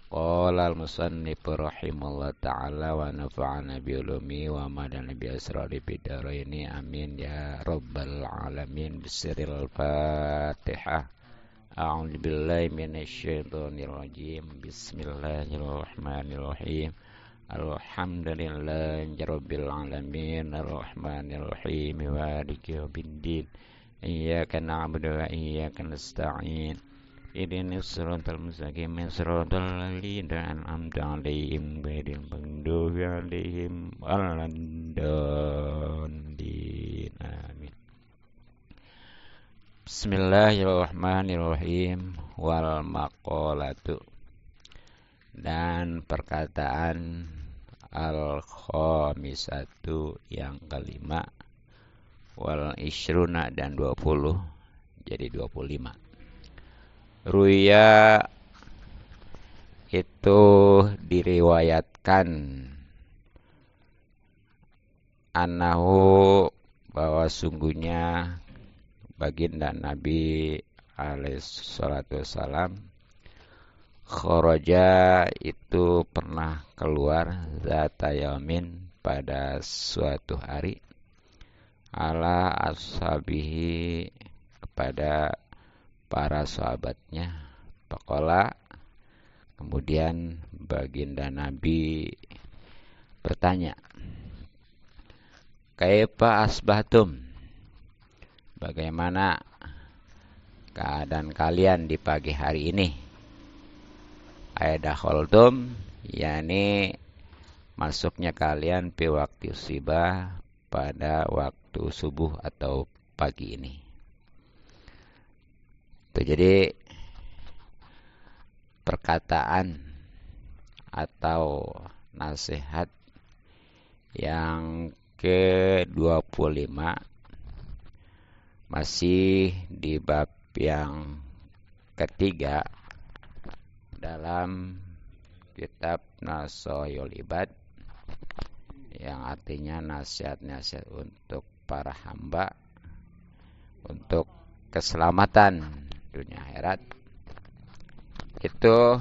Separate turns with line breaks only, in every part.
Qala al-musannif rahimahullah ta'ala wa nafa'ana bi'ulumi wa madana bi'asrari bidaraini amin ya rabbal alamin bisiril fatihah. A'udzu billahi minasyaitonir rajim. Bismillahirrahmanirrahim. Alhamdulillahi rabbil alamin arrahmanir rahim maliki yaumiddin. Iyyaka na'budu wa iyyaka nasta'in. Ihdinas siratal mustaqim siratal ladzina an'amta 'alaihim ghairil maghdubi 'alaihim waladdallin. Amin. Bismillahirrahmanirrahim. Wal maqalatu, dan perkataan al-khamisatu yang kelima, wal ishruna dan 20, jadi 25. Ruya itu diriwayatkan anahu bahwa sungguhnya baginda Nabi alaihi salatu wassalam kharaja itu pernah keluar zata yaumin pada suatu hari ala ashabihi kepada para sahabatnya. Faqala, kemudian baginda Nabi bertanya, kaifa asbahtum, bagaimana keadaan kalian di pagi hari ini? Aidakhaltum, yakni masuknya kalian pi waktu sibah, pada waktu subuh atau pagi ini. Itu jadi perkataan atau nasihat yang ke-25 masih di bab yang ketiga dalam kitab Nasohul Ibad, yang artinya nasihat-nasihat untuk para hamba untuk keselamatan dunia akhirat. Itu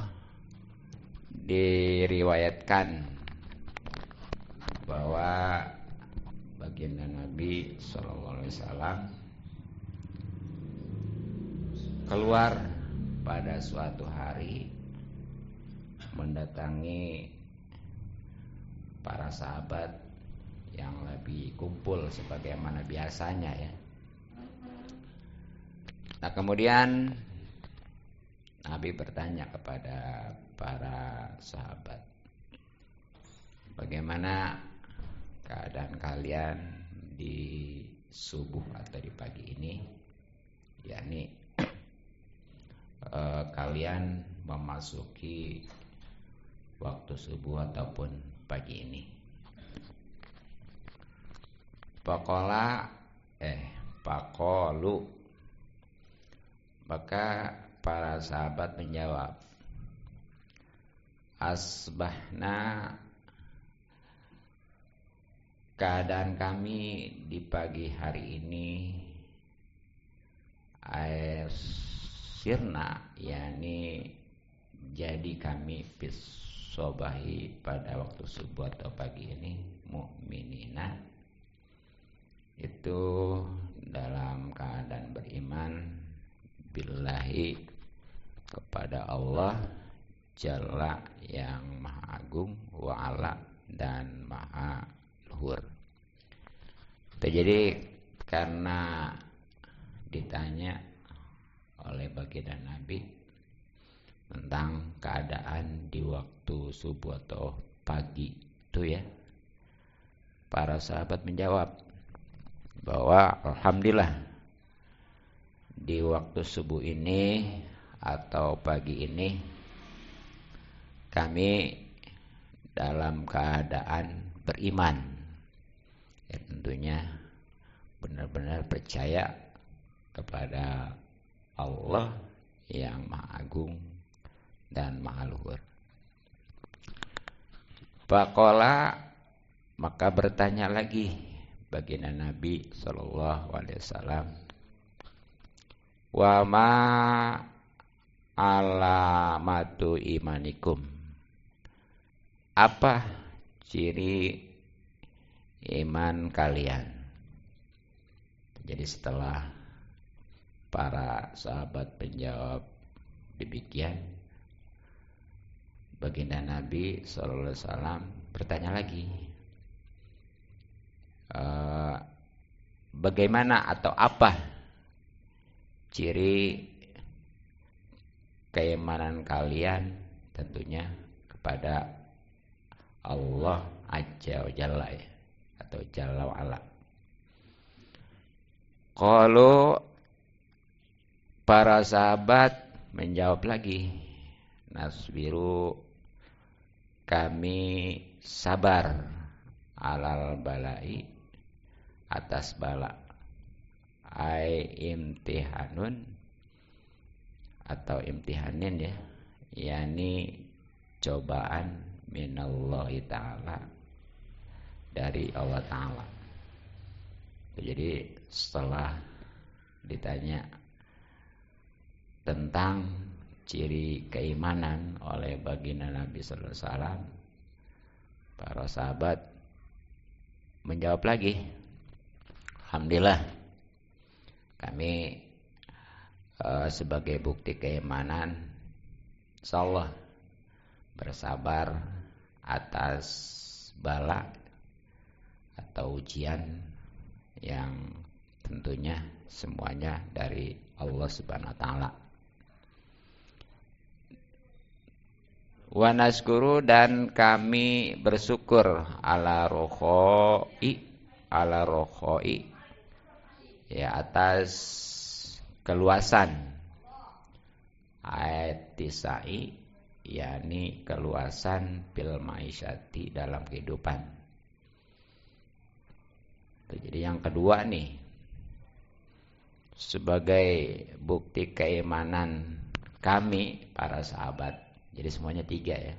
diriwayatkan bahwa baginda Nabi SAW keluar pada suatu hari mendatangi para sahabat yang lebih kumpul sebagaimana biasanya ya. Nah, kemudian Nabi bertanya kepada para sahabat, bagaimana keadaan kalian di subuh atau di pagi ini, yakni kalian memasuki waktu subuh ataupun pagi ini. Faqalu, maka para sahabat menjawab, asbahna, keadaan kami di pagi hari ini, sirna, yakni jadi kami bis sobahi, pada waktu subuh atau pagi ini, mu'minina, itu dalam keadaan beriman billahi, kepada Allah Jalla yang maha agung, wa'ala, dan maha luhur. Jadi karena ditanya oleh baginda Nabi tentang keadaan di waktu subuh atau pagi itu ya, para sahabat menjawab bahwa alhamdulillah di waktu subuh ini atau pagi ini kami dalam keadaan beriman ya, tentunya benar-benar percaya kepada Allah yang maha agung dan maha luhur. Faqala, maka bertanya lagi baginda Nabi sallallahu alaihi wasallam, wa ma alamatu imanikum. Apa ciri iman kalian? Jadi setelah para sahabat menjawab demikian, baginda Nabi SAW bertanya lagi, bagaimana atau apa ciri keimanan kalian? Tentunya kepada Allah Azza wa Jalla, ya, atau Jalla wa Ala. Kalau para sahabat menjawab lagi, nasbiru, kami sabar, alal balai, atas bala, ai imtihanun atau imtihanin, ya, yakni cobaan minallahi ta'ala, dari Allah Ta'ala. Jadi setelah ditanya tentang ciri keimanan oleh baginda Nabi sallallahu alaihi wasallam, para sahabat menjawab lagi, alhamdulillah, kami sebagai bukti keimanan, insyaallah bersabar atas bala atau ujian yang tentunya semuanya dari Allah Subhanahu wa taala. Wa naskuru, dan kami bersyukur, ala rokhoi, ya, atas keluasan, ayat tisai, yakni keluasan bil maisyati, dalam kehidupan. Jadi yang kedua nih, sebagai bukti keimanan kami para sahabat. Jadi semuanya tiga, ya.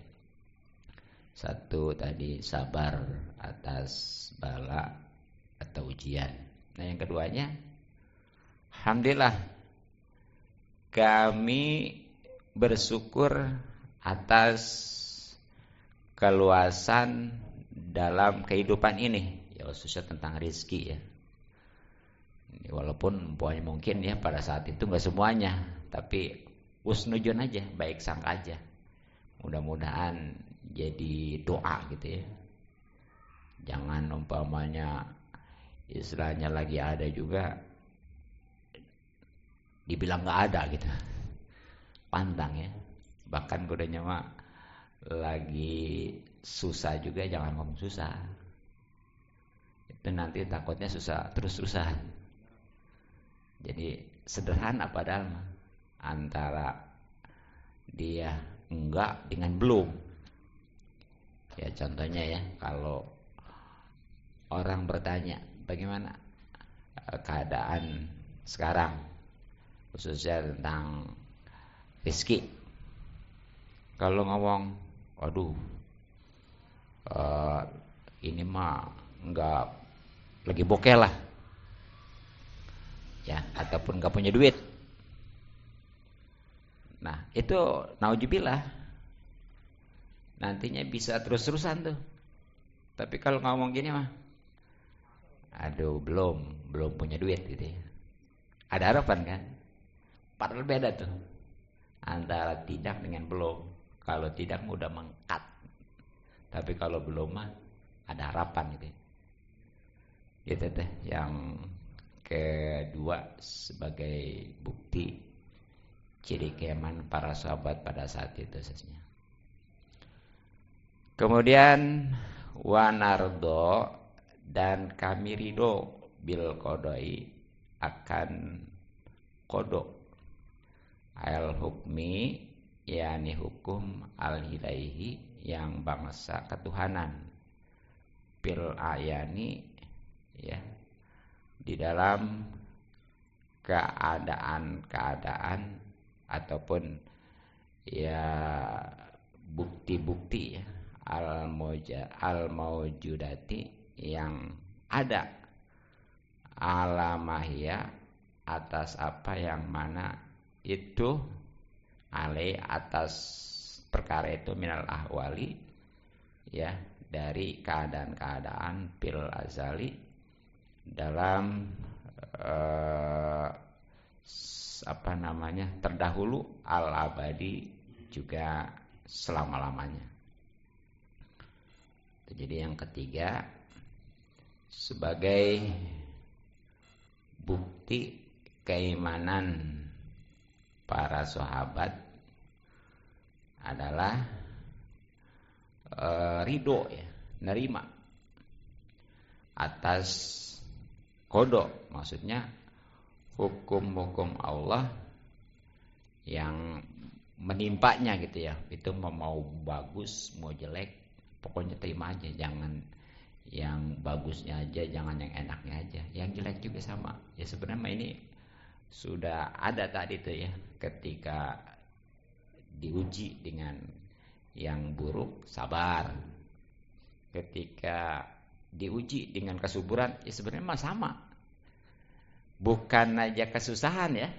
Satu tadi sabar atas bala atau ujian. Nah yang keduanya, alhamdulillah, kami bersyukur atas keluasan dalam kehidupan ini, ya, khususnya tentang rezeki, ya. Walaupun mungkin, ya, pada saat itu nggak semuanya, tapi husnuzon aja, baik sangka aja. Mudah-mudahan jadi doa gitu, ya. Jangan umpamanya istilahnya lagi ada juga dibilang nggak ada gitu, pantang, ya. Bahkan kodenya mah lagi susah juga jangan ngomong susah, itu nanti takutnya susah terus-terusan. Jadi sederhana padahal antara dia enggak dengan belum. Ya contohnya, ya, kalau orang bertanya bagaimana keadaan sekarang, khususnya tentang rezeki. Kalau ngomong, waduh, ini mah enggak, lagi bokeh lah, ya, ataupun enggak punya duit. Nah itu naujubillah, nantinya bisa terus-terusan tuh. Tapi kalau ngomong gini mah, aduh, belum punya duit gitu, ya. Ada harapan kan? Padahal beda tuh antara tidak dengan belum. Kalau tidak udah mengkat, tapi kalau belum mah ada harapan gitu. Gitu teh yang kedua sebagai bukti ciri keimanan para sahabat pada saat itu sesnya. Kemudian wanardo, dan kami ridho, bil qodoi, akan kodok, al hukmi, yakni hukum, al ilaihi, yang bangsa ketuhanan, bil ayani, ya, di dalam keadaan ataupun, ya, bukti-bukti, ya, al maujudati, yang ada, alamahya, atas apa yang mana itu alai atas perkara itu minal ahwali, ya, dari keadaan-keadaan fil azali dalam terdahulu, al abadi juga selama-lamanya. Jadi yang ketiga, sebagai bukti keimanan para sahabat adalah ridho, ya, nerima atas qada, maksudnya hukum-hukum Allah yang menimpanya gitu ya. Itu mau bagus mau jelek, pokoknya terima aja, jangan yang bagusnya aja, jangan yang enaknya aja, yang jelek juga sama. Ya sebenarnya ini sudah ada tadi tuh ya, ketika diuji dengan yang buruk sabar, ketika diuji dengan kesuburan, ya sebenarnya mah sama. Bukan aja kesusahan ya,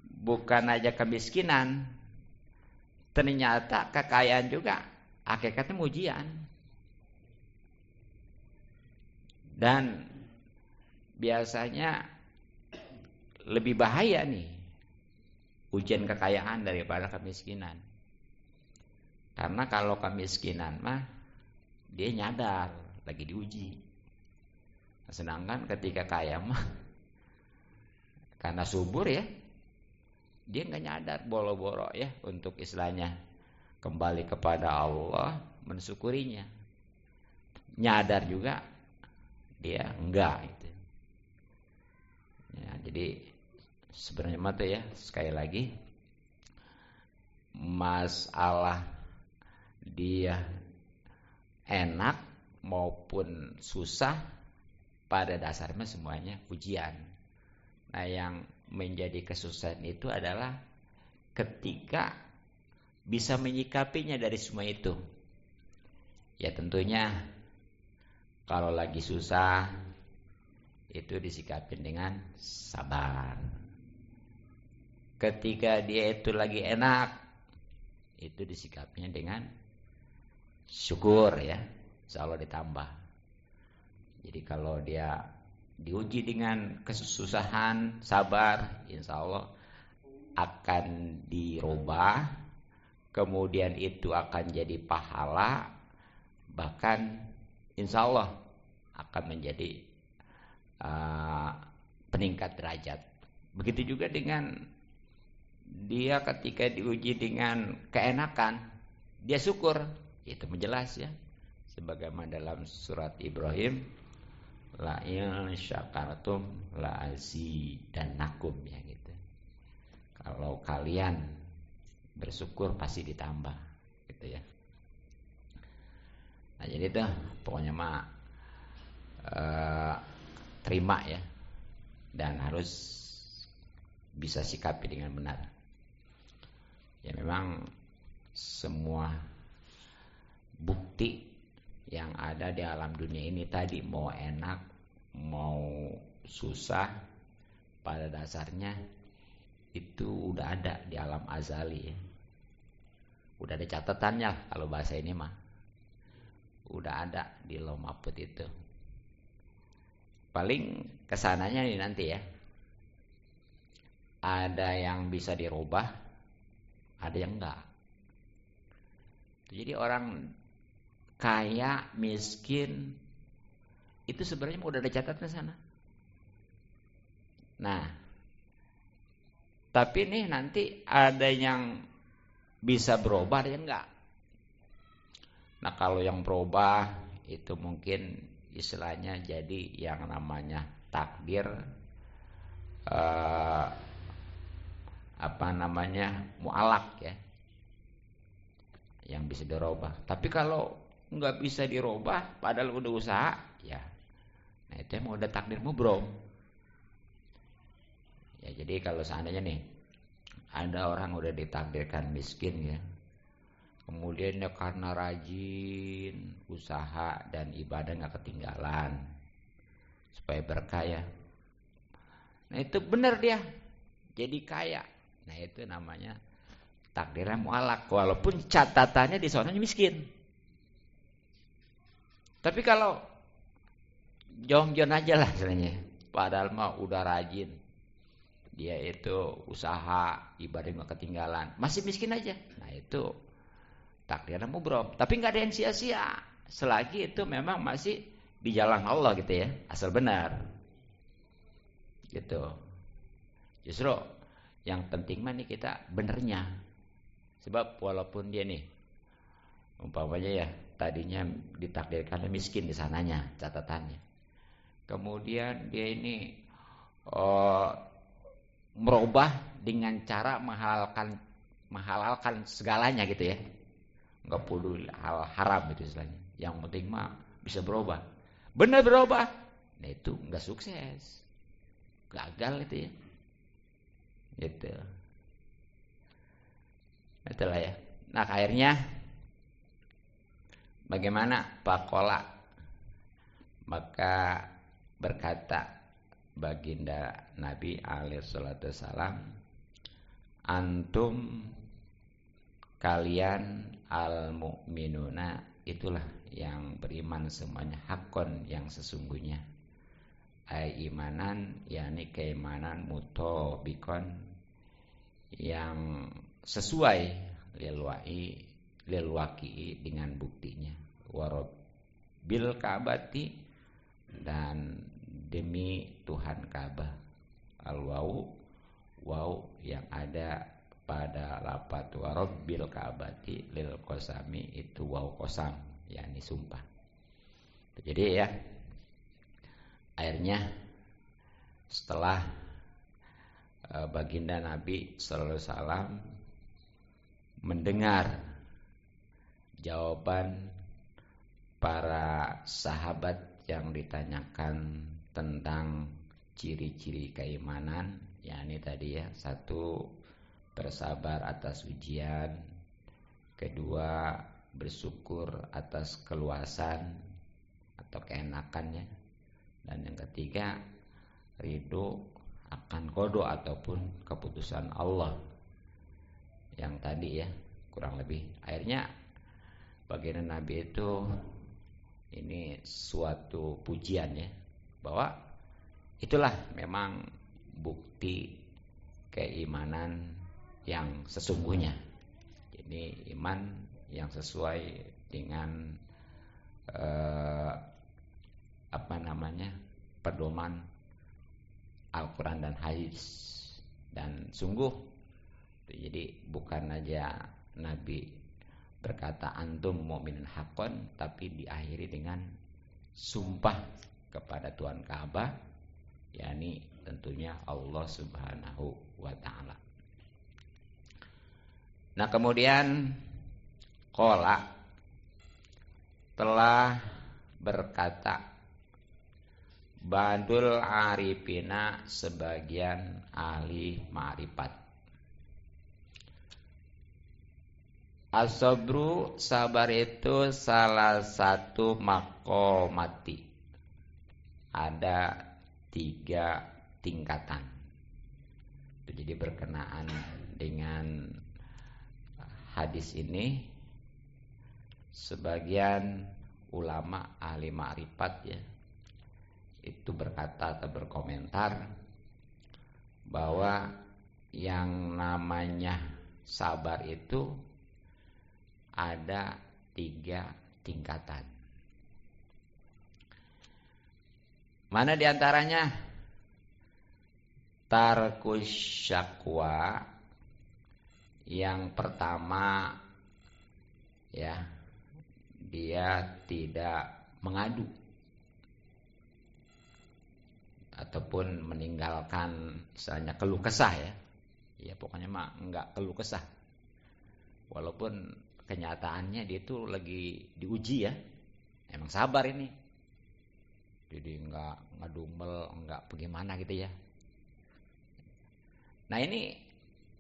bukan aja kemiskinan, ternyata kekayaan juga hakikatnya ujian. Dan biasanya lebih bahaya nih ujian kekayaan daripada kemiskinan. Karena kalau kemiskinan mah dia nyadar lagi diuji. Sedangkan ketika kaya mah karena subur ya, dia nggak nyadar, boro-boro ya untuk istilahnya kembali kepada Allah, mensyukurinya. Nyadar juga dia enggak gitu. Ya, jadi sebenarnya mata ya, sekali lagi masalah dia enak maupun susah pada dasarnya semuanya ujian. Nah, yang menjadi kesusahan itu adalah ketika bisa menyikapinya dari semua itu. Ya tentunya kalau lagi susah itu disikapin dengan sabar. Ketika dia itu lagi enak, itu disikapinya dengan syukur ya, insya Allah ditambah. Jadi kalau dia diuji dengan kesusahan, sabar, insya Allah akan dirubah, kemudian itu akan jadi pahala, bahkan insya Allah akan menjadi peningkat derajat. Begitu juga dengan dia ketika diuji dengan keenakan, dia syukur, itu menjelas ya, sebagaimana dalam surat Ibrahim, la in syakartum la azidannakum, ya gitu. Kalau kalian bersyukur pasti ditambah gitu ya. Nah jadi itu pokoknya mah terima ya, dan harus bisa sikapi dengan benar. Ya memang semua bukti yang ada di alam dunia ini tadi, mau enak mau susah, pada dasarnya itu udah ada di alam azali ya. Udah ada catatannya, kalau bahasa ini mah udah ada di Lauh Mahfuz itu. Paling kesananya nih nanti ya, ada yang bisa dirubah, ada yang enggak. Jadi orang kaya, miskin, itu sebenarnya udah ada catatan sana. Nah, tapi nih nanti ada yang bisa berubah, ada yang enggak. Nah, kalau yang berubah itu mungkin istilahnya jadi yang namanya takdir, mu'alak ya, yang bisa dirubah. Tapi kalau nggak bisa dirubah padahal udah usaha ya, nah itu emang udah takdir mubrom ya. Jadi kalau seandainya nih ada orang udah ditakdirkan miskin ya, kemudian ya karena rajin usaha dan ibadah nggak ketinggalan supaya berkah ya, nah itu benar dia jadi kaya Nah itu namanya takdirnya mualak, walaupun catatannya di sononya miskin. Tapi kalau jongjon aja lah sebenarnya, padahal mah udah rajin, dia itu usaha ibadah nggak ketinggalan, masih miskin aja. Nah itu takdirnya mubrom. Tapi nggak ada yang sia-sia selagi itu memang masih di jalan Allah gitu ya, asal benar gitu. Justru yang penting mah nih kita benernya. Sebab walaupun dia nih umpamanya ya tadinya ditakdirkan miskin di sananya catatannya, kemudian dia ini merubah dengan cara menghalalkan segalanya gitu ya, nggak peduli hal haram itu istilahnya, yang penting mah bisa berubah, benar berubah. Nah itu nggak sukses, gagal itu ya, gitu. Itulah ya. Nah akhirnya bagaimana Pak Kola? Maka berkata baginda Nabi alaihi salatu wasalam, antum kalian al mu'minuna, itulah yang beriman semuanya, hakon yang sesungguhnya, ai imanan yakni keimanan, mutobikon yang sesuai, lil waqi dengan buktinya, warobil Ka'bati, dan demi Tuhan Ka'bah, al waw yang ada pada lafaz warobil Ka'bati lil qasami, itu waw qasam yakni sumpah. Jadi ya akhirnya setelah baginda Nabi sallallahu alaihi wasallam mendengar jawaban para sahabat yang ditanyakan tentang ciri-ciri keimanan, yakni tadi ya, satu bersabar atas ujian, kedua bersyukur atas keluasan atau keenakannya, dan yang ketiga ridho akan qada ataupun keputusan Allah yang tadi ya, kurang lebih. Akhirnya baginda Nabi itu ini suatu pujian ya, bahwa itulah memang bukti keimanan yang sesungguhnya. Jadi iman yang sesuai dengan pedoman Al-Quran dan hadis. Dan sungguh, jadi bukan aja Nabi berkata antum mu'minun haqqan, tapi diakhiri dengan sumpah kepada Tuhan Ka'bah, yakni tentunya Allah Subhanahu wa ta'ala. Nah kemudian qala telah berkata Badul arifina, sebagian ahli ma'rifat, as-sabru, sabar itu salah satu makomati, ada 3 tingkatan. Jadi berkenaan dengan hadis ini, sebagian ulama ahli ma'rifat ya itu berkata atau berkomentar bahwa yang namanya sabar itu ada 3 tingkatan. Mana diantaranya? Tarkus syakwa, yang pertama ya, dia tidak mengadu ataupun meninggalkan misalnya keluh kesah ya. Ya pokoknya mah enggak keluh kesah. Walaupun kenyataannya dia itu lagi diuji ya. Emang sabar ini. Jadi enggak ngedumel, enggak bagaimana gitu ya. Nah ini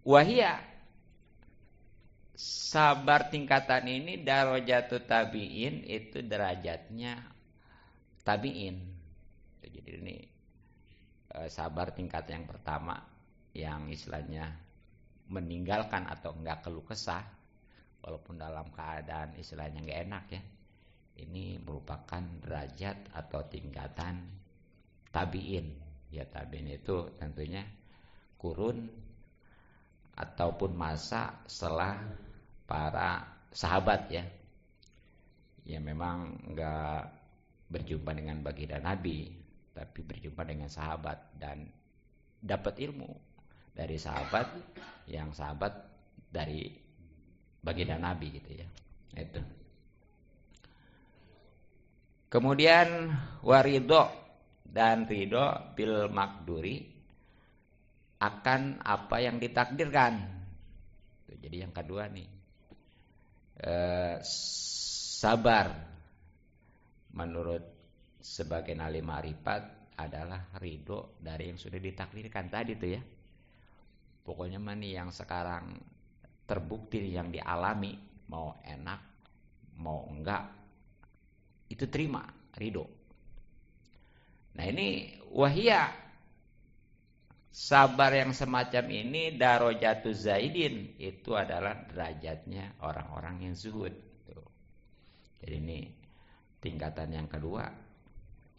wahia, sabar tingkatan ini darajatut tabi'in, itu derajatnya tabi'in. Jadi ini sabar tingkat yang pertama, yang istilahnya meninggalkan atau enggak keluh kesah, walaupun dalam keadaan istilahnya enggak enak ya. Ini merupakan derajat atau tingkatan tabi'in. Ya, tabi'in itu tentunya kurun ataupun masa setelah para sahabat ya. Ya memang enggak berjumpa dengan baginda Nabi, tapi berjumpa dengan sahabat dan dapat ilmu dari sahabat yang sahabat dari baginda Nabi gitu ya. Itu. Kemudian waridho dan ridho bil makduri akan apa yang ditakdirkan. Jadi yang kedua nih, sabar menurut sebagian ahli ma'rifat adalah ridho dari yang sudah ditakdirkan tadi tuh ya. Pokoknya mah nih yang sekarang terbukti yang dialami, mau enak mau enggak, itu terima, ridho. Nah ini wahia, sabar yang semacam ini darajatuz zaidin, itu adalah derajatnya orang-orang yang zuhud. Jadi ini tingkatan yang kedua,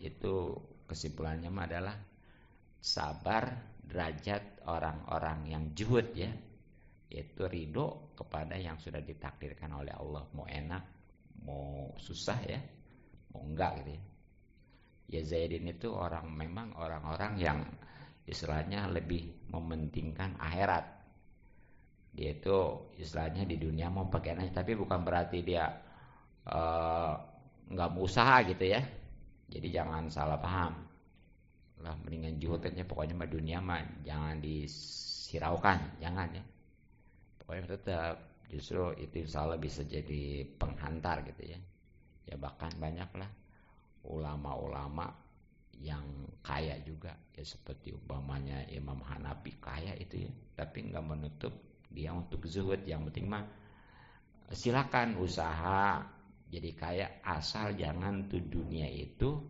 itu kesimpulannya adalah sabar derajat orang-orang yang zuhud ya, yaitu ridho kepada yang sudah ditakdirkan oleh Allah, mau enak mau susah ya, mau enggak gitu ya. Ya zaidin itu memang orang-orang yang istilahnya lebih mementingkan akhirat. Dia itu istilahnya di dunia mau pakai aja, tapi bukan berarti dia nggak mau usaha gitu ya. Jadi jangan salah paham lah, mendingan juhudnya pokoknya mah dunia mah jangan disiraukan, jangan ya. Pokoknya tetap justru itu insya Allah bisa jadi penghantar gitu ya. Ya bahkan banyaklah ulama-ulama yang kaya juga ya, seperti umpamanya Imam Hanafi kaya itu ya, tapi nggak menutup dia untuk zuhud. Yang penting mah silakan usaha jadi kaya, asal jangan tuh dunia itu,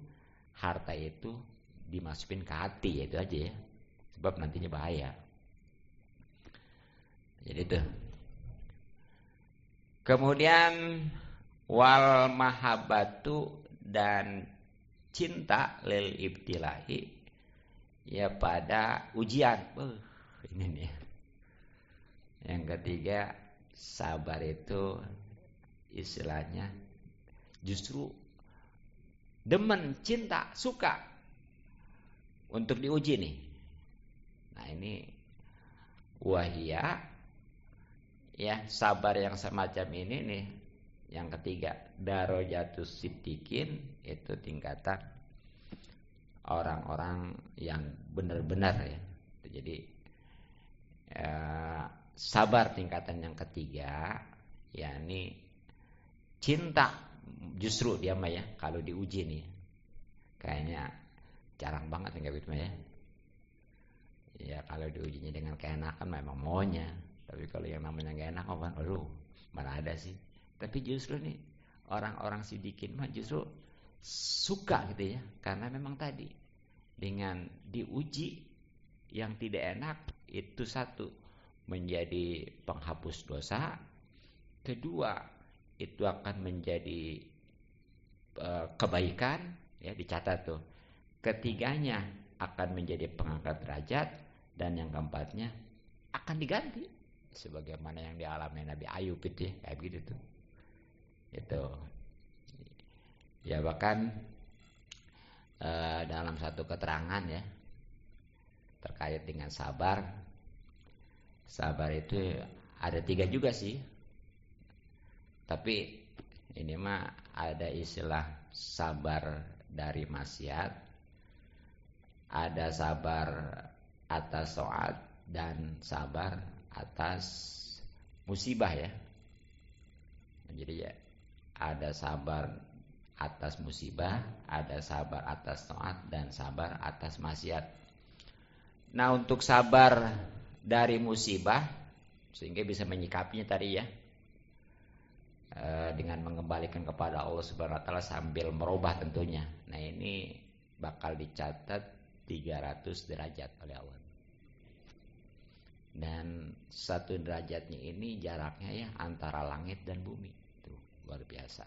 harta itu dimasukin ke hati, itu aja ya, sebab nantinya bahaya. Jadi itu. Kemudian wal mahabbatu dan cinta lil ibtilahi ya pada ujian. Ini nih. Yang ketiga, sabar itu istilahnya justru demen, cinta, suka untuk diuji nih. Nah ini wahia ya, sabar yang semacam ini nih. Yang ketiga, darajatus siddiqin, itu tingkatan orang-orang yang benar-benar ya. Jadi sabar tingkatan yang ketiga, yakni cinta. Justru dia mah ya, kalau diuji nih kayaknya jarang banget enggak gitu mah ya. Ya kalau diujinya dengan keenakan memang maunya, tapi kalau yang namanya enggak enak aduh, mana ada sih. Tapi justru nih orang-orang sidikin mah justru suka gitu ya, karena memang tadi dengan diuji yang tidak enak itu satu menjadi penghapus dosa, kedua itu akan menjadi kebaikan ya, dicatat tuh, ketiganya akan menjadi pengangkat derajat, dan yang keempatnya akan diganti sebagaimana yang dialami Nabi Ayub itu ya, kayak gitu tuh. Itu ya, bahkan dalam satu keterangan ya terkait dengan sabar itu ada 3 juga sih, tapi ini mah ada istilah sabar dari maksiat, ada sabar atas taat, dan sabar atas musibah ya. Jadi ya, ada sabar atas musibah, ada sabar atas taat, dan sabar atas maksiat. Nah untuk sabar dari musibah, sehingga bisa menyikapinya tadi ya, dengan mengembalikan kepada Allah Subhanahu wa taala sambil merubah tentunya. Nah ini bakal dicatat 300 derajat oleh Allah. Dan 1 derajatnya ini jaraknya ya antara langit dan bumi. Tuh, luar biasa.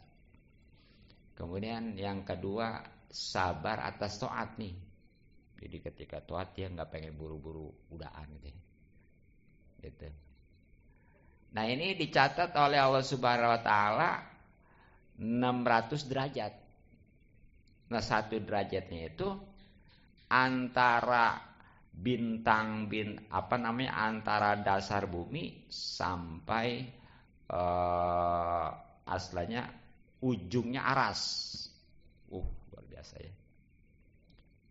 Kemudian yang kedua, sabar atas taat nih. Jadi ketika taat dia nggak pengen buru-buru udaan gitu ya. Gitu. Nah, ini dicatat oleh Allah Subhanahu wa taala 600 derajat. Nah, 1 derajatnya itu antara antara dasar bumi sampai aslanya ujungnya aras. Luar biasa ya.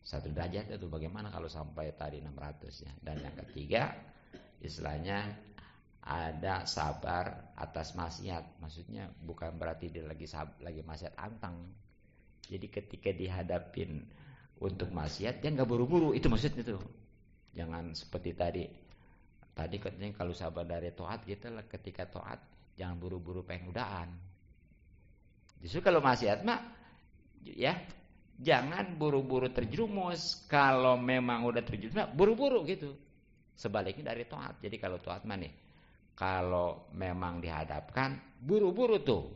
1 derajat itu bagaimana kalau sampai tadi 600 ya. Dan yang ketiga, istilahnya ada sabar atas maksiat. Maksudnya bukan berarti dia lagi maksiat anteng. Jadi ketika dihadapin untuk maksiat dia nggak buru-buru, itu maksudnya tuh. Jangan seperti tadi katanya kalau sabar dari taat gitu lah, ketika taat jangan buru-buru pengen udaan. Justru kalau maksiat mah ya jangan buru-buru terjerumus. Kalau memang udah terjerumus buru-buru gitu. Sebaliknya dari taat. Jadi kalau taat mah nih, kalau memang dihadapkan buru-buru tuh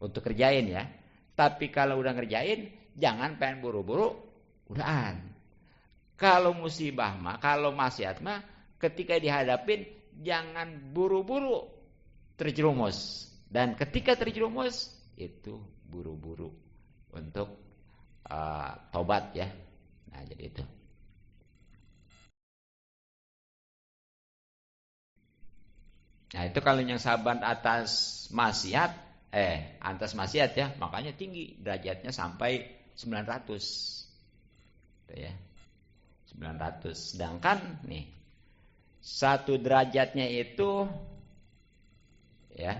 untuk kerjain ya. Tapi kalau udah ngerjain jangan pengen buru-buru udaan. Kalau musibah mah, kalau maksiat mah ketika dihadapin jangan buru-buru terjerumus. Dan ketika terjerumus itu buru-buru untuk tobat ya. Nah, jadi itu. Nah, itu kalau yang sabar atas maksiat, ya, makanya tinggi derajatnya sampai 900. Itu ya. 900. Sedangkan nih 1 derajatnya itu ya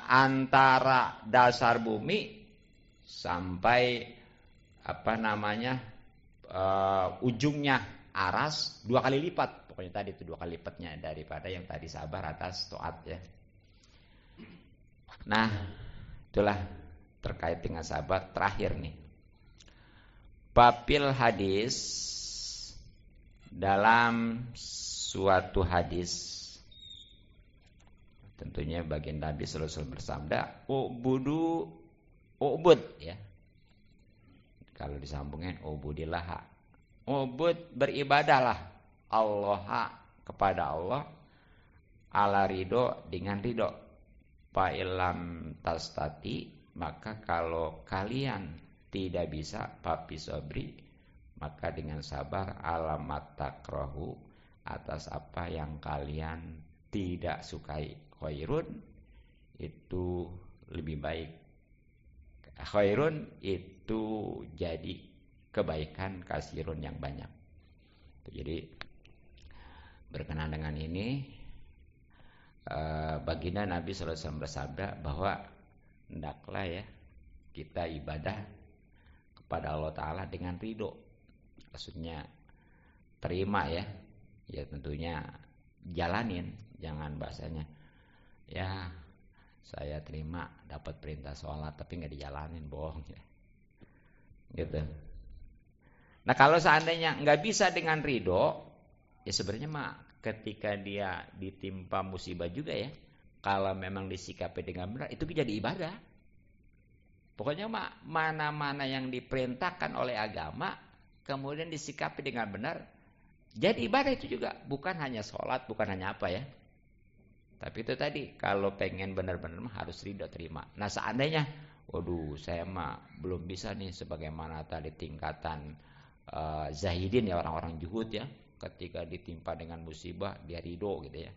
antara dasar bumi sampai ujungnya aras 2 kali lipat. Pokoknya tadi itu 2 kali lipatnya daripada yang tadi sabar atas taat ya. Nah, itulah terkait dengan sabar. Terakhir nih, papil hadis, dalam suatu hadis tentunya baginda Nabi sallallahu alaihi wasallam bersabda, ubud ya. Kalau disambungin ubudillah. Ubud, beribadahlah Allah kepada Allah ala ridho, dengan ridho. Fa illam tastati, maka kalau kalian tidak bisa, papi sobri, maka dengan sabar alamat takrahu, atas apa yang kalian tidak sukai. Khairun, itu lebih baik. Khairun itu jadi kebaikan, kasirun yang banyak. Jadi berkenaan dengan ini, baginda Nabi sallallahu alaihi wasallam bersabda bahwa hendaklah ya kita ibadah kepada Allah Ta'ala dengan ridho. Maksudnya terima ya. Ya tentunya jalanin. Jangan bahasanya ya saya terima dapat perintah sholat tapi gak dijalanin, bohong ya. Gitu. Nah kalau seandainya gak bisa dengan ridho, ya sebenarnya mah ketika dia ditimpa musibah juga ya, kalau memang disikapi dengan benar itu jadi ibadah. Pokoknya mana-mana yang diperintahkan oleh agama kemudian disikapi dengan benar, jadi ibadah itu juga. Bukan hanya sholat, bukan hanya apa ya. Tapi itu tadi, kalau pengen benar-benar mah harus ridho terima. Nah seandainya, waduh saya mah belum bisa nih sebagaimana tadi tingkatan zahidin ya, orang-orang zuhud ya. Ketika ditimpa dengan musibah dia ridho gitu ya.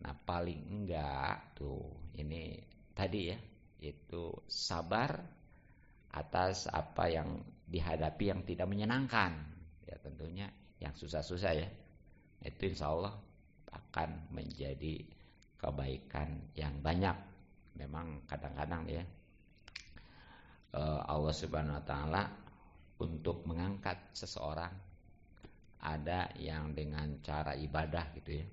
Nah paling enggak tuh ini tadi ya, itu sabar atas apa yang dihadapi yang tidak menyenangkan ya, tentunya yang susah-susah ya, itu insya Allah akan menjadi kebaikan yang banyak. Memang kadang-kadang ya Allah Subhanahu wa taala untuk mengangkat seseorang ada yang dengan cara ibadah gitu ya,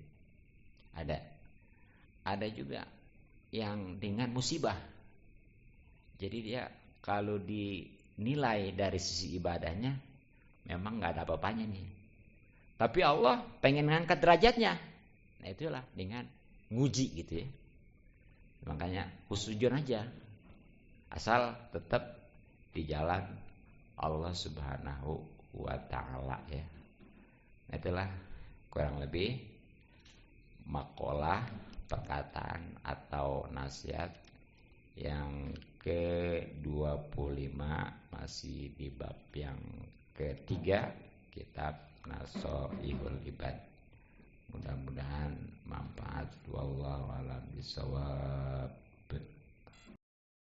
ada juga yang dengan musibah. Jadi dia kalau dinilai dari sisi ibadahnya memang nggak ada apa-apanya nih. Tapi Allah pengen ngangkat derajatnya. Nah itulah dengan nguji gitu ya. Makanya husnuzon aja. Asal tetap di jalan Allah Subhanahu wa taala ya. Nah, itulah kurang lebih makalah perkataan atau nasihat yang ke-25 masih di bab yang ketiga kitab Nasoihul Ibad. Mudah-mudahan manfaat. Wallahu a'lam bishawab.